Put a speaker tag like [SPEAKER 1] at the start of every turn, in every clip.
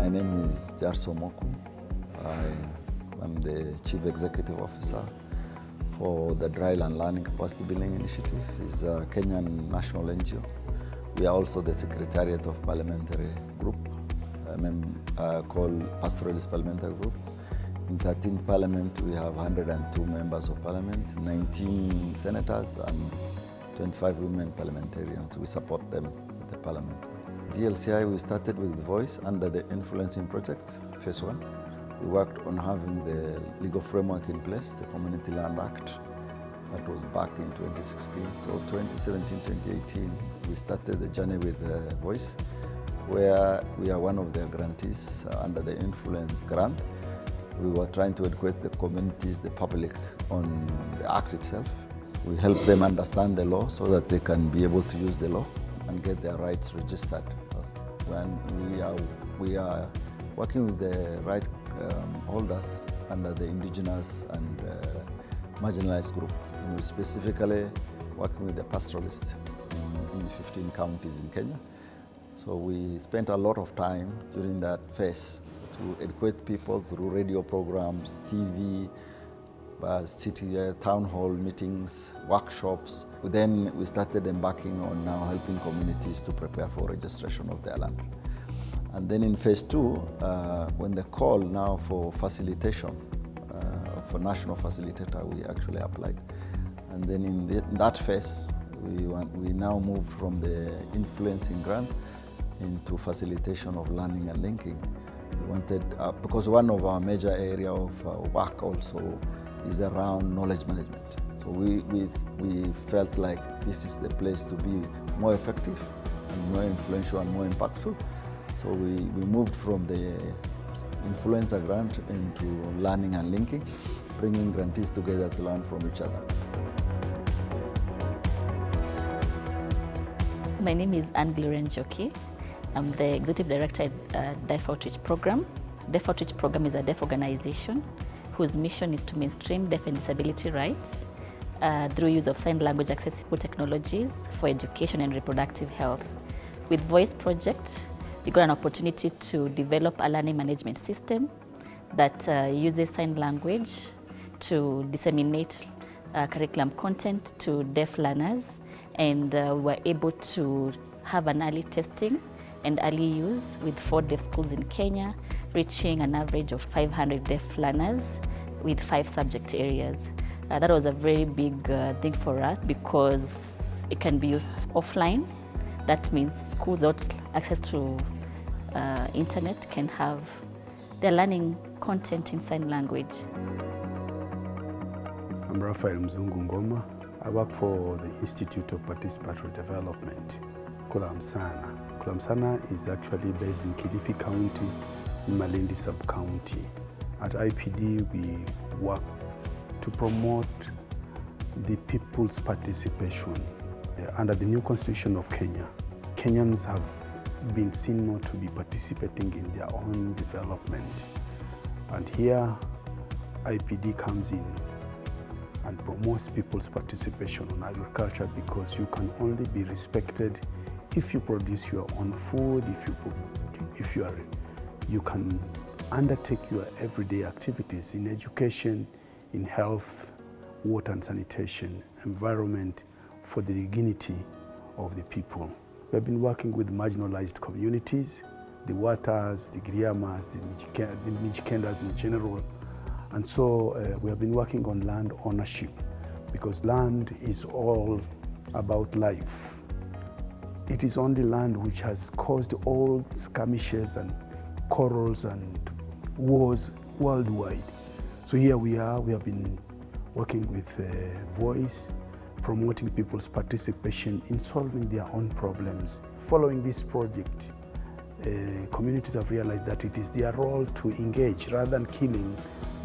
[SPEAKER 1] My name is Jarso Moku. I am the Chief Executive Officer for the Dryland Learning Capacity Building Initiative. It's a Kenyan national NGO. We are also the Secretariat of Parliamentary Group, called Pastoralist Parliamentary Group. In 13th Parliament, we have 102 members of Parliament, 19 senators, and 25 women parliamentarians. We support them at the Parliament. DLCI, we started with Voice under the Influencing Project, phase 1. We worked on having the legal framework in place, the Community Land Act. That was back in 2016. So 2017, 2018, we started the journey with Voice, where we are one of the grantees under the Influence Grant. We were trying to educate the communities, the public, on the Act itself. We help them understand the law so that they can be able to use the law and get their rights registered. When we are working with the right holders under the indigenous and marginalized group. And we specifically working with the pastoralists in 15 counties in Kenya. So we spent a lot of time during that phase to educate people through radio programs, TV, city town hall meetings, workshops. Then we started embarking on now helping communities to prepare for registration of their land. And then in phase 2, when the call now for facilitation, for national facilitator, we actually applied. And then in that phase, we now moved from the influencing grant into facilitation of learning and linking. We wanted, because one of our major area of work also is around knowledge management. So we felt like this is the place to be more effective and more influential and more impactful. So we moved from the influencer grant into learning and linking, bringing grantees together to learn from each other.
[SPEAKER 2] My name is Anne-Gloria Njoki. I'm the Executive Director at Deaf Outreach Program. Deaf Outreach Program is a deaf organization whose mission is to mainstream deaf and disability rights through use of sign language accessible technologies for education and reproductive health. With Voice Project, we got an opportunity to develop a learning management system that uses sign language to disseminate curriculum content to deaf learners, and we were able to have an early testing and early use with 4 deaf schools in Kenya, reaching an average of 500 deaf learners with 5 subject areas. That was a very big thing for us because it can be used offline. That means schools without access to internet can have their learning content in sign language.
[SPEAKER 3] I'm Raphael Mzungu Ngoma. I work for the Institute of Participatory Development, Kulamsana. Kulamsana is actually based in Kilifi County, in Malindi Sub-County. At IPD, we work to promote the people's participation. Under the new constitution of Kenya, Kenyans have been seen not to be participating in their own development. And here, IPD comes in and promotes people's participation on agriculture, because you can only be respected if you produce your own food, you can undertake your everyday activities in education, in health, water and sanitation, environment, for the dignity of the people. We have been working with marginalized communities, the Watas, the Griamas, the Mijikendas in general. And so we have been working on land ownership, because land is all about life. It is only land which has caused all skirmishes and quarrels and wars worldwide. So here we have been working with Voice, promoting people's participation in solving their own problems. Following this project, communities have realized that it is their role to engage. Rather than killing,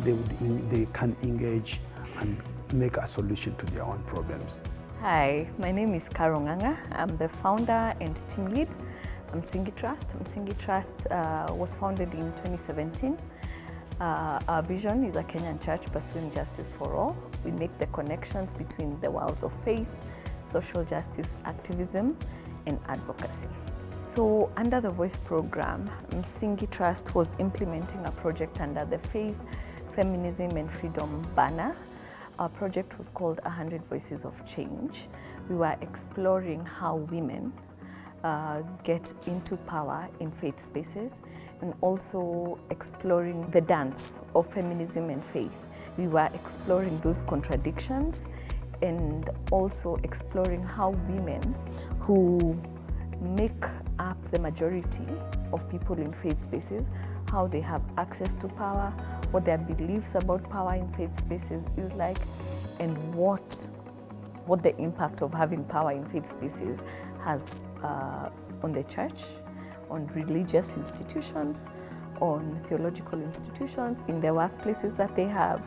[SPEAKER 3] they can engage and make a solution to their own problems.
[SPEAKER 4] Hi, my name is Karo Nganga. I'm the founder and team lead. Msingi Trust. Msingi Trust was founded in 2017. Our vision is a Kenyan church pursuing justice for all. We make the connections between the worlds of faith, social justice activism, and advocacy. So under the Voice program, Msingi Trust was implementing a project under the Faith, Feminism and Freedom banner. Our project was called 100 Voices of Change. We were exploring how women get into power in faith spaces, and also exploring the dance of feminism and faith. We were exploring those contradictions and also exploring how women who make up the majority of people in faith spaces, how they have access to power, what their beliefs about power in faith spaces is like, and what the impact of having power in faith spaces has on the church, on religious institutions, on theological institutions, in their workplaces that they have,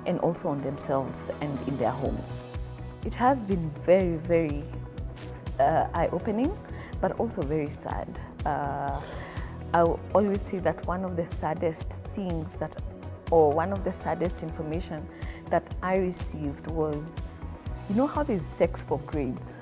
[SPEAKER 4] and also on themselves and in their homes. It has been very, very eye-opening, but also very sad. I always say that one of the saddest things one of the saddest information that I received was, you know how there's sex for grades?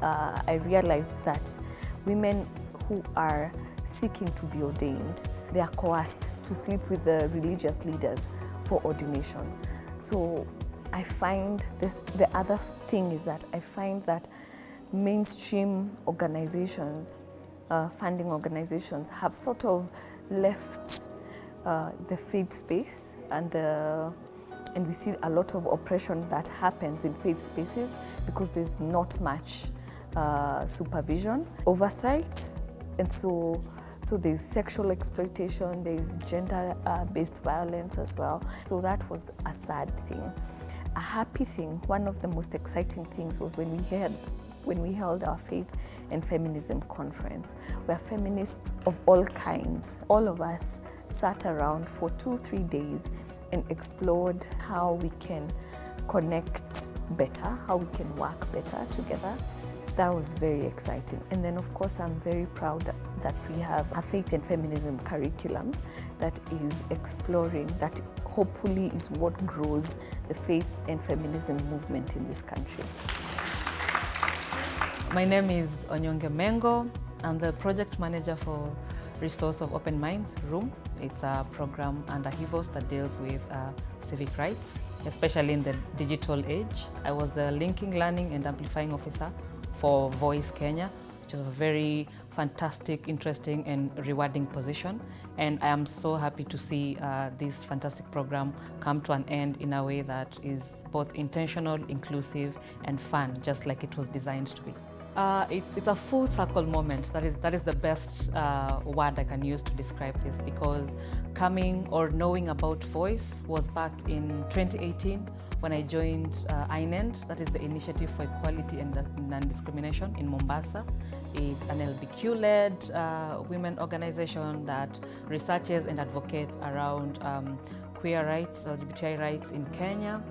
[SPEAKER 4] I realized that women who are seeking to be ordained, they are coerced to sleep with the religious leaders for ordination. So I find the other thing is that I find that mainstream organizations, funding organizations, have sort of left the faith space, and we see a lot of oppression that happens in faith spaces because there's not much supervision, oversight, and so there's sexual exploitation, there's gender-based violence as well. So that was a sad thing. A happy thing, one of the most exciting things was when we held our Faith and Feminism conference, where feminists of all kinds, all of us, sat around for 2-3 days and explored how we can connect better, how we can work better together. That was very exciting. And then of course I'm very proud that we have a Faith and Feminism curriculum that is exploring, that hopefully is what grows the faith and feminism movement in this country.
[SPEAKER 5] My name is Onyonge Mengo. I'm the project manager for Resource of Open Minds Room. It's a program under HIVOS that deals with civic rights, especially in the digital age. I was the linking, learning and amplifying officer for Voice Kenya, which is a very fantastic, interesting and rewarding position. And I am so happy to see this fantastic program come to an end in a way that is both intentional, inclusive and fun, just like it was designed to be. It's a full circle moment. That is the best word I can use to describe this, because coming or knowing about Voice was back in 2018 when I joined INEND, that is the Initiative for Equality and Non-Discrimination in Mombasa. It's an LBQ-led women organization that researches and advocates around queer rights, LGBTI rights in Kenya.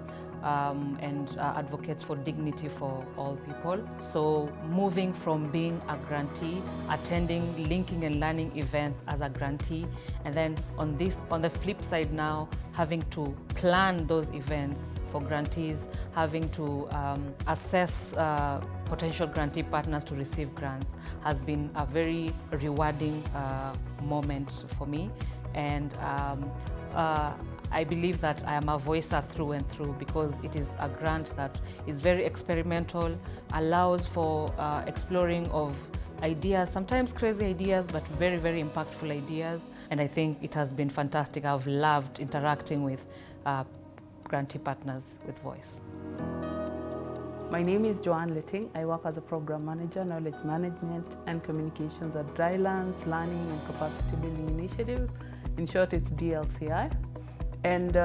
[SPEAKER 5] And advocates for dignity for all people. So moving from being a grantee, attending linking and learning events as a grantee, and then on the flip side now, having to plan those events for grantees, having to assess potential grantee partners to receive grants has been a very rewarding moment for me. And I believe that I am a voicer through and through, because it is a grant that is very experimental, allows for exploring of ideas, sometimes crazy ideas, but very, very impactful ideas. And I think it has been fantastic. I've loved interacting with grantee partners with Voice.
[SPEAKER 6] My name is Joanne Letting. I work as a program manager, knowledge management and communications at Drylands Learning and Capacity Building Initiative. In short, it's DLCI. And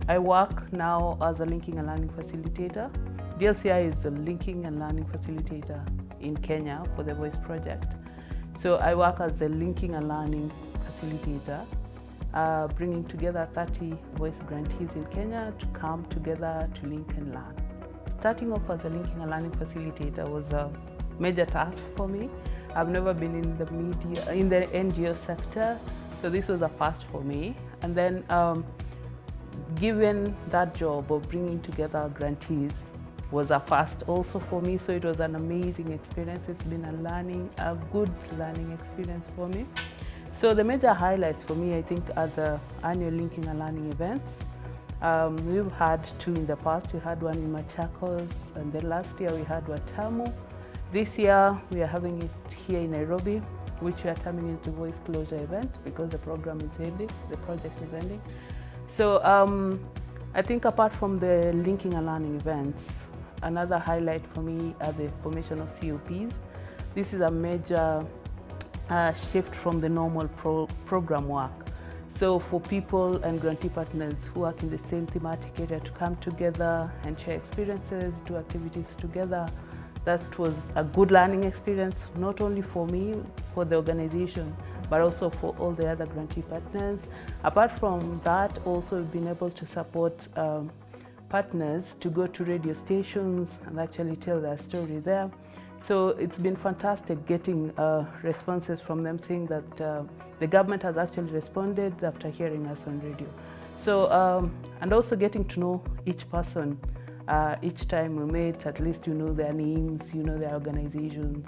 [SPEAKER 6] I work now as a linking and learning facilitator. DLCI is the linking and learning facilitator in Kenya for the Voice project. So I work as the linking and learning facilitator, bringing together 30 Voice grantees in Kenya to come together to link and learn. Starting off as a linking and learning facilitator was a major task for me. I've never been in the media, in the NGO sector, so this was a first for me. And then given that job of bringing together grantees was a first also for me, so it was an amazing experience. It's been a good learning experience for me. So the major highlights for me, I think, are the annual Linking and Learning events. We've had 2 in the past. We had one in Machakos, and then last year we had Watamu. This year we are having it here in Nairobi, which we are turning into voice closure event because the program is ending, the project is ending. So I think apart from the Linking and Learning events, another highlight for me are the formation of COPs. This is a major shift from the normal program work. So for people and grantee partners who work in the same thematic area to come together and share experiences, do activities together, that was a good learning experience, not only for me, for the organization, but also for all the other grantee partners. Apart from that, also we've been able to support partners to go to radio stations and actually tell their story there. So it's been fantastic getting responses from them saying that the government has actually responded after hearing us on radio. So, and also getting to know each person. Each time we meet, at least you know their names, you know their organizations.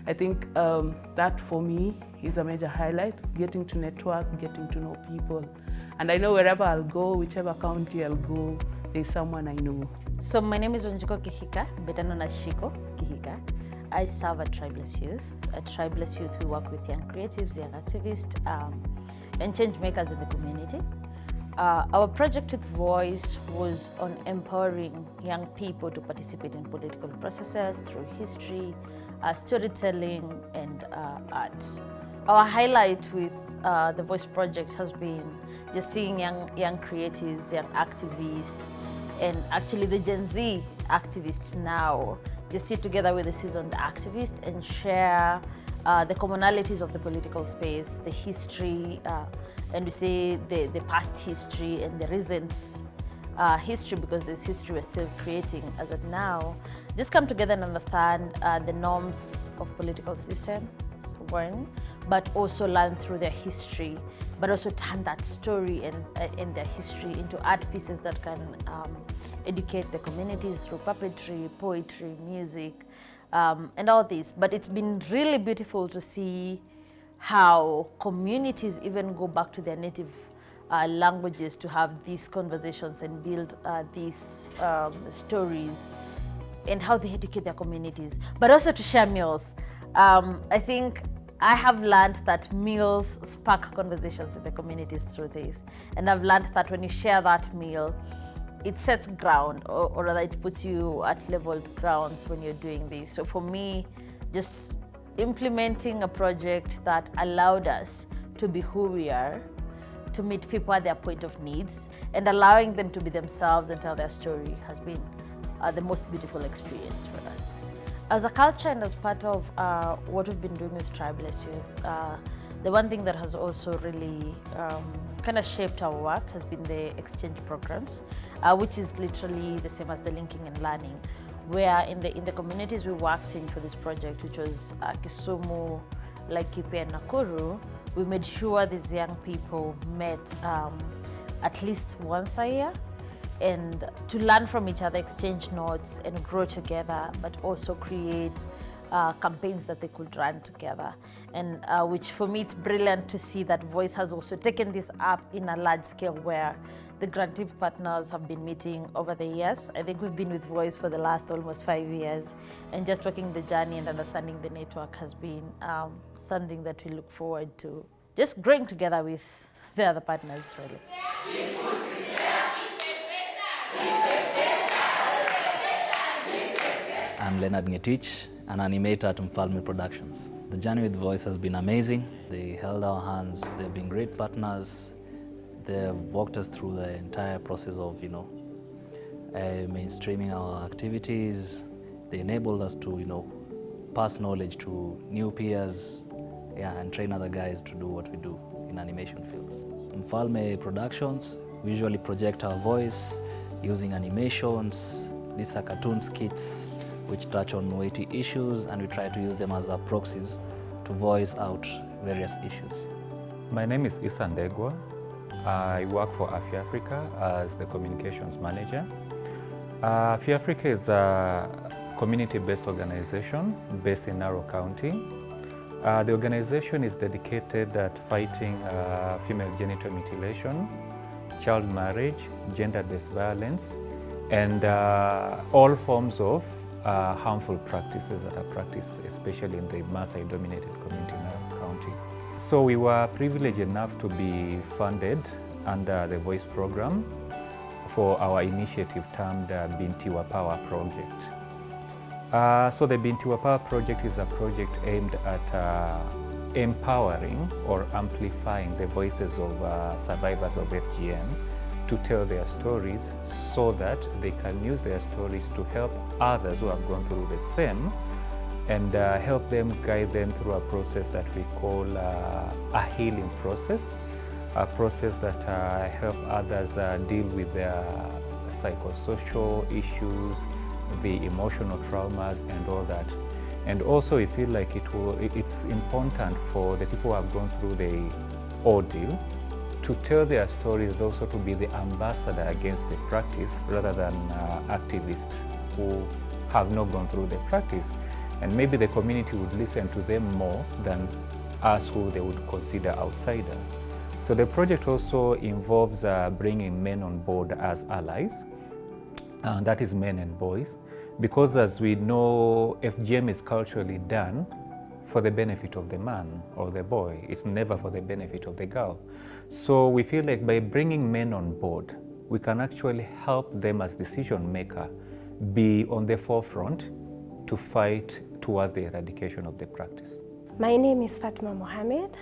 [SPEAKER 6] I think that for me is a major highlight, getting to network, getting to know people. And I know wherever I'll go, whichever county I'll go, there's someone I know.
[SPEAKER 2] So my name is Wanjiko Kihika, better known as Shiko Kihika. I serve a tribeless youth. At tribeless youth, we work with young creatives, young activists, and change makers in the community. Our project with Voice was on empowering young people to participate in political processes through history, storytelling, and art. Our highlight with the Voice project has been just seeing young creatives, young activists, and actually the Gen Z activists now just sit together with the seasoned activists and share the commonalities of the political space, the history, and we say the past history and the recent history, because this history we're still creating as of now. Just come together and understand the norms of political systems, one, but also learn through their history, but also turn that story and their history into art pieces that can educate the communities through puppetry, poetry, music, and all this. But it's been really beautiful to see how communities even go back to their native languages to have these conversations and build these stories, and how they educate their communities, but also to share meals. I think I have learned that meals spark conversations in the communities through this. And I've learned that when you share that meal, it sets ground, or rather it puts you at leveled grounds when you're doing this. So for me, just implementing a project that allowed us to be who we are, to meet people at their point of needs, and allowing them to be themselves and tell their story has been the most beautiful experience for us. As a culture and as part of what we've been doing with Tribeless Youth, the one thing that has also really kind of shaped our work has been the exchange programs, which is literally the same as the linking and learning, where in the communities we worked in for this project, which was Kisumu, Laikipia, and Nakuru, we made sure these young people met at least once a year, and to learn from each other, exchange notes, and grow together, but also create campaigns that they could run together. And which for me, it's brilliant to see that Voice has also taken this up in a large scale where the grantee partners have been meeting over the years. I think we've been with Voice for the last almost 5 years, and just working the journey and understanding the network has been something that we look forward to just growing together with the other partners, really.
[SPEAKER 7] I'm Leonard Ngetich, an animator at Mfalme Productions. The journey with Voice has been amazing. They held our hands, they've been great partners. They've walked us through the entire process of, mainstreaming our activities. They enabled us to, pass knowledge to new peers, and train other guys to do what we do in animation fields. Mfalme Productions, we usually project our voice using animations. These are cartoon skits which touch on weighty issues, and we try to use them as our proxies to voice out various issues.
[SPEAKER 8] My name is Issa Ndegwa. I work for Afya Africa as the communications manager. FIAFRICA is a community-based organization based in Narok County. The organization is dedicated at fighting female genital mutilation, child marriage, gender-based violence, and all forms of harmful practices that are practiced, especially in the Maasai-dominated community in Narok County. So we were privileged enough to be funded under the VOICE program for our initiative termed Bintiwa Power Project. So the Bintiwa Power Project is a project aimed at empowering or amplifying the voices of survivors of FGM to tell their stories so that they can use their stories to help others who have gone through the same and help them, guide them through a process that we call a healing process, a process that help others deal with their psychosocial issues, the emotional traumas and all that. And also we feel like it's important for the people who have gone through the ordeal to tell their stories, also to be the ambassador against the practice rather than activists who have not gone through the practice. And maybe the community would listen to them more than us who they would consider outsider. So the project also involves bringing men on board as allies, and that is men and boys, because as we know, FGM is culturally done for the benefit of the man or the boy. It's never for the benefit of the girl. So we feel like by bringing men on board, we can actually help them as decision maker be on the forefront to fight towards the eradication of the practice.
[SPEAKER 9] My name is Fatma Mohammed.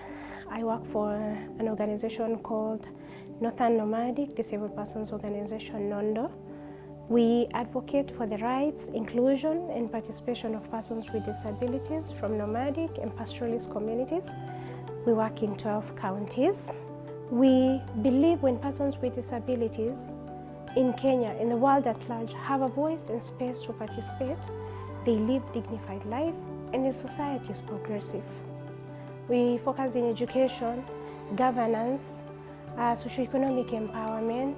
[SPEAKER 9] I work for an organization called Northern Nomadic Disabled Persons Organization, NONDO. We advocate for the rights, inclusion, and participation of persons with disabilities from nomadic and pastoralist communities. We work in 12 counties. We believe when persons with disabilities in Kenya, in the world at large, have a voice and space to participate, they live dignified life, and the society is progressive. We focus in education, governance, socioeconomic empowerment,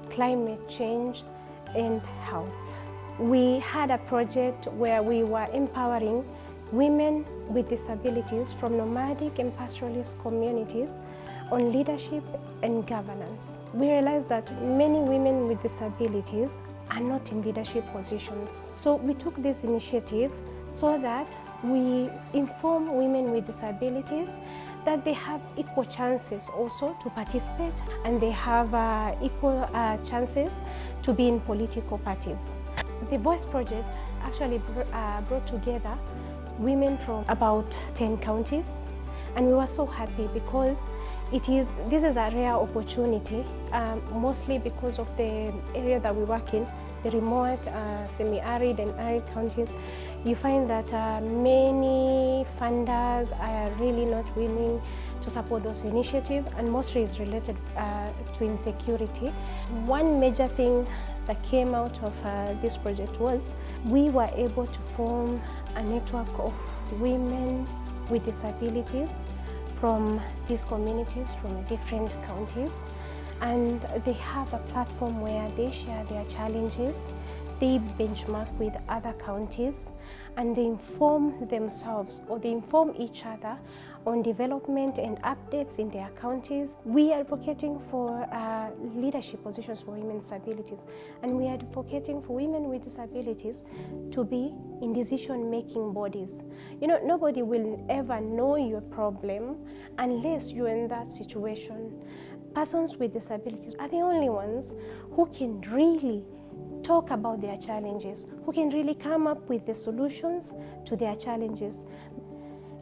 [SPEAKER 9] climate change, and health. We had a project where we were empowering women with disabilities from nomadic and pastoralist communities on leadership and governance. We realized that many women with disabilities are not in leadership positions. So we took this initiative so that we inform women with disabilities that they have equal chances also to participate, and they have equal chances to be in political parties. The VOICE project actually brought together women from about 10 counties, and we were so happy because this is a rare opportunity, mostly because of the area that we work in, the remote, semi-arid and arid counties. You find that many funders are really not willing to support those initiatives, and mostly is related to insecurity. One major thing that came out of this project was we were able to form a network of women with disabilities from these communities, from different counties, and they have a platform where they share their challenges, they benchmark with other counties, and they inform themselves or they inform each other on development and updates in their counties. We are advocating for leadership positions for women with disabilities, and we are advocating for women with disabilities to be in decision-making bodies. You know, nobody will ever know your problem unless you're in that situation. Persons with disabilities are the only ones who can really talk about their challenges, who can really come up with the solutions to their challenges.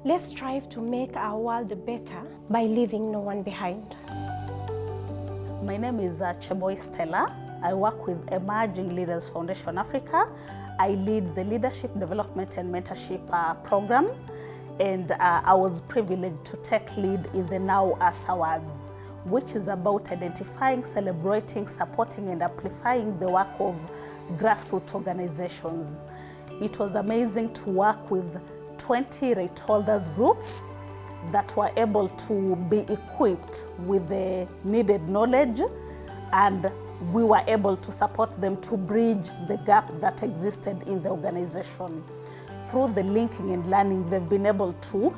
[SPEAKER 9] Let's strive to make our world better by leaving no one behind.
[SPEAKER 10] My name is Cheboy Stella. I work with Emerging Leaders Foundation Africa. I lead the Leadership Development and Mentorship Program, and I was privileged to take lead in the Now Us Awards, which is about identifying, celebrating, supporting, and amplifying the work of grassroots organizations. It was amazing to work with 20 right holders groups that were able to be equipped with the needed knowledge and we were able to support them to bridge the gap that existed in the organization. Through the linking and learning, they've been able to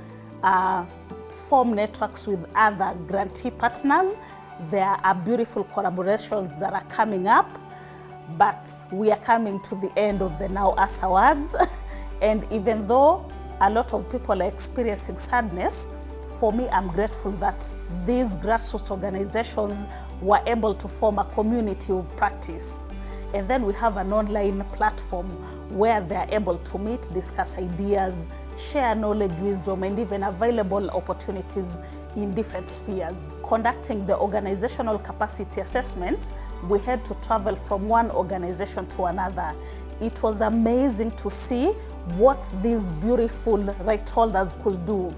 [SPEAKER 10] form networks with other grantee partners. There are beautiful collaborations that are coming up, but we are coming to the end of the Now Us Awards. And even though a lot of people are experiencing sadness, for me, I'm grateful that these grassroots organizations were able to form a community of practice. And then we have an online platform where they're able to meet, discuss ideas, share knowledge, wisdom, and even available opportunities in different spheres. Conducting the organizational capacity assessment, we had to travel from one organization to another. It was amazing to see what these beautiful right holders could do.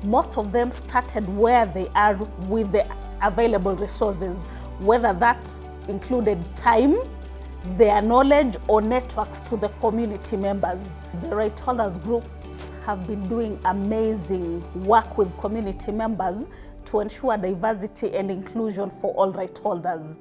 [SPEAKER 10] Most of them started where they are with the available resources, whether that included time, their knowledge, or networks to the community members. The right holders groups have been doing amazing work with community members to ensure diversity and inclusion for all right holders.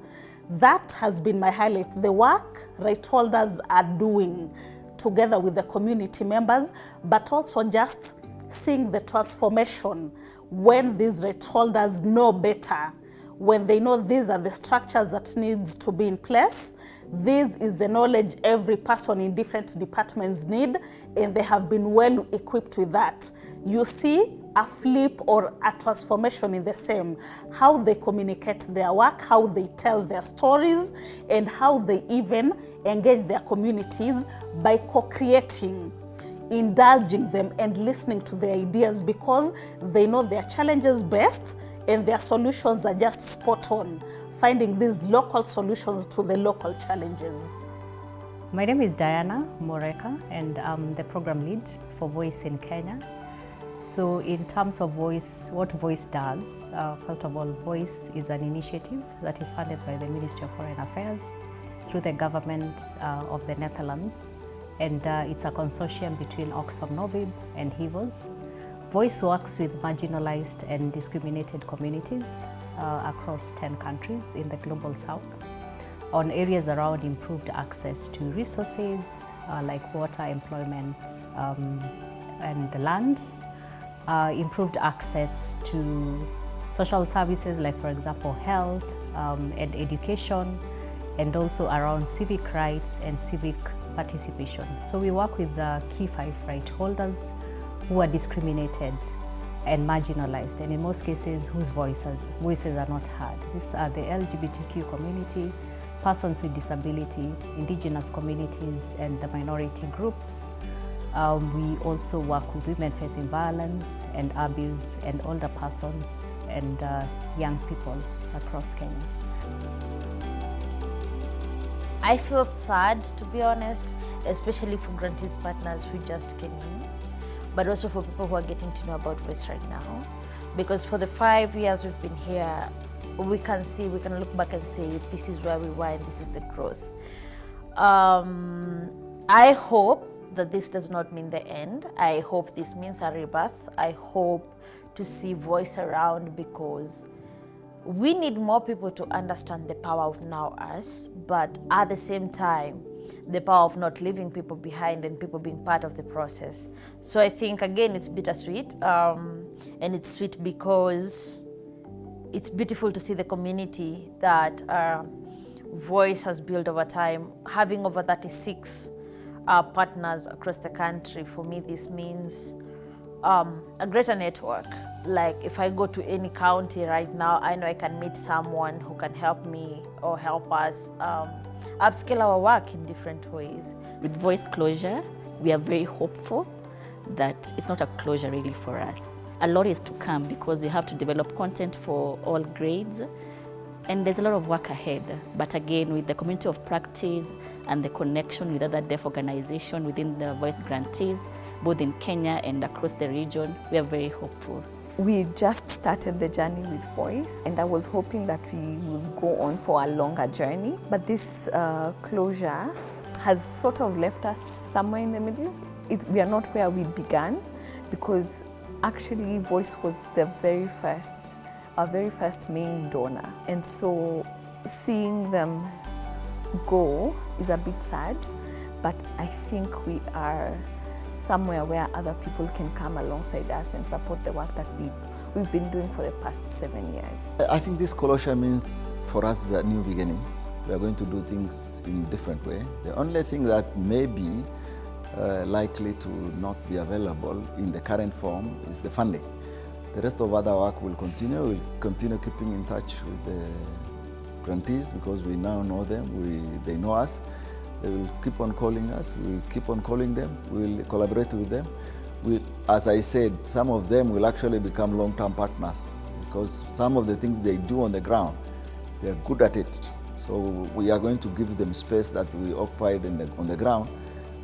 [SPEAKER 10] That has been my highlight, the work right holders are doing together with the community members, but also just seeing the transformation when these right holders know better, when they know these are the structures that needs to be in place. This is the knowledge every person in different departments need, and they have been well equipped with that. You see a flip or a transformation in the same, how they communicate their work, how they tell their stories, and how they even engage their communities by co-creating, indulging them and listening to their ideas, because they know their challenges best and their solutions are just spot on, finding these local solutions to the local challenges.
[SPEAKER 11] My name is Diana Moreka, and I'm the program lead for Voice in Kenya. So in terms of Voice, what Voice does, first of all, Voice is an initiative that is funded by the Ministry of Foreign Affairs through the government of the Netherlands, and it's a consortium between Oxfam Novib and HIVOS. Voice works with marginalized and discriminated communities across 10 countries in the Global South on areas around improved access to resources like water, employment, and land, improved access to social services like, for example, health and education, and also around civic rights and civic participation. So we work with the key 5 right holders who are discriminated and marginalized, and in most cases whose voices are not heard. These are the LGBTQ community, persons with disability, indigenous communities, and the minority groups. We also work with women facing violence and abuse, and older persons and young people across Kenya.
[SPEAKER 12] I feel sad, to be honest, especially for grantees partners who just came in, but also for people who are getting to know about Voice right now. Because for the 5 years we've been here, we can look back and say, this is where we were and this is the growth. I hope that this does not mean the end. I hope this means a rebirth. I hope to see Voice around, because we need more people to understand the power of Now Us, but at the same time, the power of not leaving people behind and people being part of the process. So I think, again, it's bittersweet, and it's sweet because it's beautiful to see the community that Voice has built over time, having over 36 partners across the country. For me, this means a greater network. Like, if I go to any county right now, I know I can meet someone who can help me or help us upscale our work in different ways.
[SPEAKER 2] With Voice closure, we are very hopeful that it's not a closure really for us. A lot is to come, because we have to develop content for all grades, and there's a lot of work ahead. But again, with the community of practice and the connection with other deaf organizations within the Voice grantees, both in Kenya and across the region, we are very hopeful.
[SPEAKER 4] We just started the journey with Voice, and I was hoping that we will go on for a longer journey. But this closure has sort of left us somewhere in the middle. We are not where we began, because actually Voice was our very first main donor. And so seeing them go is a bit sad, but I think we are somewhere where other people can come alongside us and support the work that we've been doing for the past 7 years.
[SPEAKER 1] I think this closure means for us a new beginning. We are going to do things in a different way. The only thing that may be likely to not be available in the current form is the funding. The rest of other work will continue. We'll continue keeping in touch with the grantees because we now know them, they know us. They will keep on calling us, we'll keep on calling them, we'll collaborate with them. As I said, some of them will actually become long-term partners because some of the things they do on the ground, they're good at it. So we are going to give them space that we occupied on the ground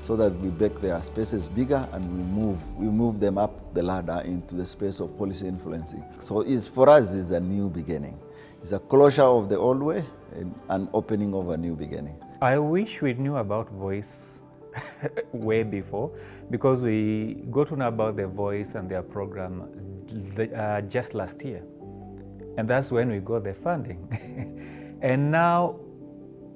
[SPEAKER 1] so that we make their spaces bigger and we move them up the ladder into the space of policy influencing. So for us, it's a new beginning. It's a closure of the old way and an opening of a new beginning.
[SPEAKER 8] I wish we knew about voice way before, because we got to know about the voice and their program just last year. And that's when we got the funding. And now,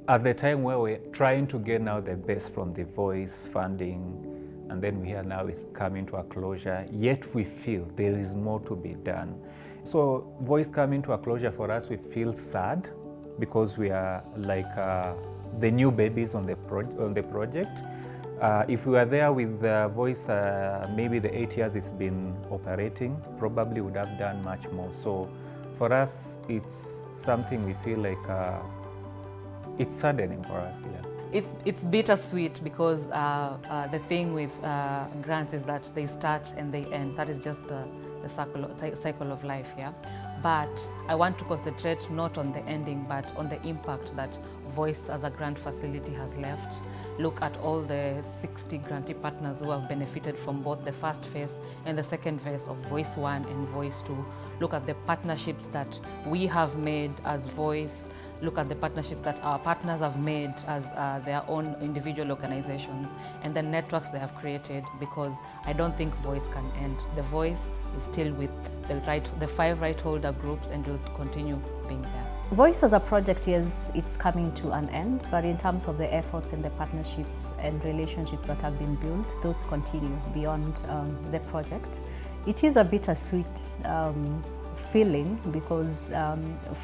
[SPEAKER 8] at the time where we're trying to get now the best from the voice funding, and then we hear now it's coming to a closure, yet we feel there is more to be done. So voice coming to a closure for us, we feel sad because we are like the new babies on the project. If we were there with the voice, maybe the 8 years it's been operating, probably would have done much more. So for us, it's something we feel like it's saddening for us, yeah.
[SPEAKER 5] It's bittersweet because the thing with grants is that they start and they end. That is just the cycle of life, yeah. But I want to concentrate not on the ending, but on the impact that Voice as a grant facility has left. Look at all the 60 grantee partners who have benefited from both the first phase and the second phase of Voice 1 and Voice 2. Look at the partnerships that we have made as Voice. Look at the partnerships that our partners have made as their own individual organizations and the networks they have created, because I don't think Voice can end. The Voice is still with the 5 right holder groups and will continue being there.
[SPEAKER 11] Voice as a project, yes, it's coming to an end, but in terms of the efforts and the partnerships and relationships that have been built, those continue beyond the project. It is a bittersweet feeling because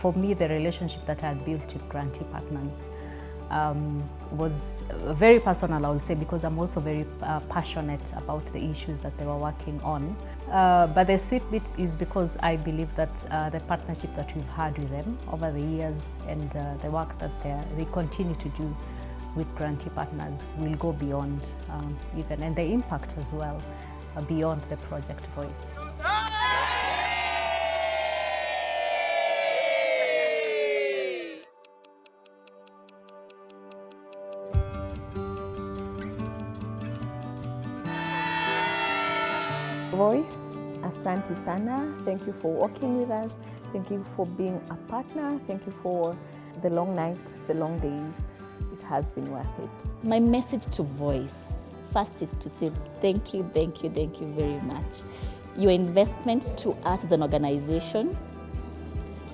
[SPEAKER 11] for me, the relationship that I had built with grantee partners was very personal, I would say, because I'm also very passionate about the issues that they were working on. But the sweet bit is because I believe that the partnership that we've had with them over the years and the work that they continue to do with grantee partners will go beyond even, and the impact as well beyond the project Voice.
[SPEAKER 4] Voice, asante sana. Thank you for working with us. Thank you for being a partner. Thank you for the long nights, the long days. It has been worth it.
[SPEAKER 2] My message to Voice first is to say thank you very much. Your investment to us as an organization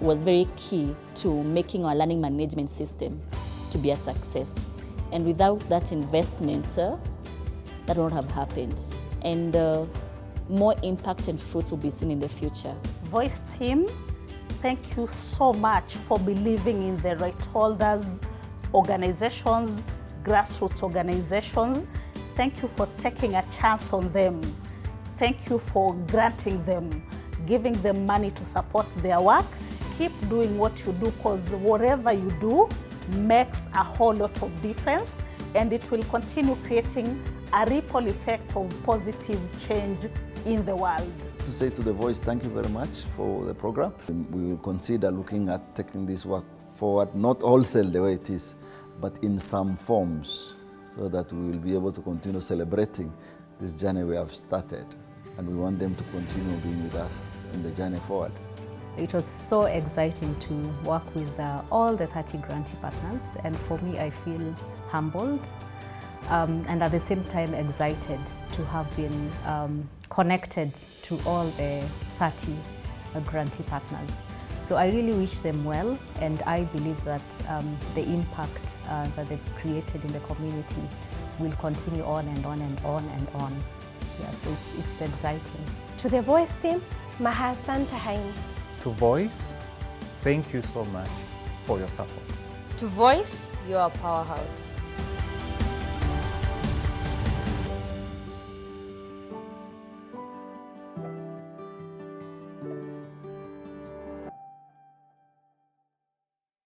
[SPEAKER 2] was very key to making our learning management system to be a success. And without that investment, that would not have happened. And more impact and fruits will be seen in the future.
[SPEAKER 10] Voice team, thank you so much for believing in the right holders, organizations, grassroots organizations. Thank you for taking a chance on them. Thank you for granting them, giving them money to support their work. Keep doing what you do, because whatever you do makes a whole lot of difference, and it will continue creating a ripple effect of positive change in the world.
[SPEAKER 1] To say to the Voice, thank you very much for the program. We will consider looking at taking this work forward, not wholesale the way it is, but in some forms, so that we will be able to continue celebrating this journey we have started. And we want them to continue being with us in the journey forward.
[SPEAKER 11] It was so exciting to work with all the 30 grantee partners, and for me, I feel humbled and at the same time excited to have been connected to all the 30 grantee partners. So I really wish them well, and I believe that the impact that they've created in the community will continue on and on and on and on. Yeah, so it's exciting.
[SPEAKER 9] To the Voice team, Maha Santahain.
[SPEAKER 8] To Voice, thank you so much for your support.
[SPEAKER 12] To Voice, you are a powerhouse.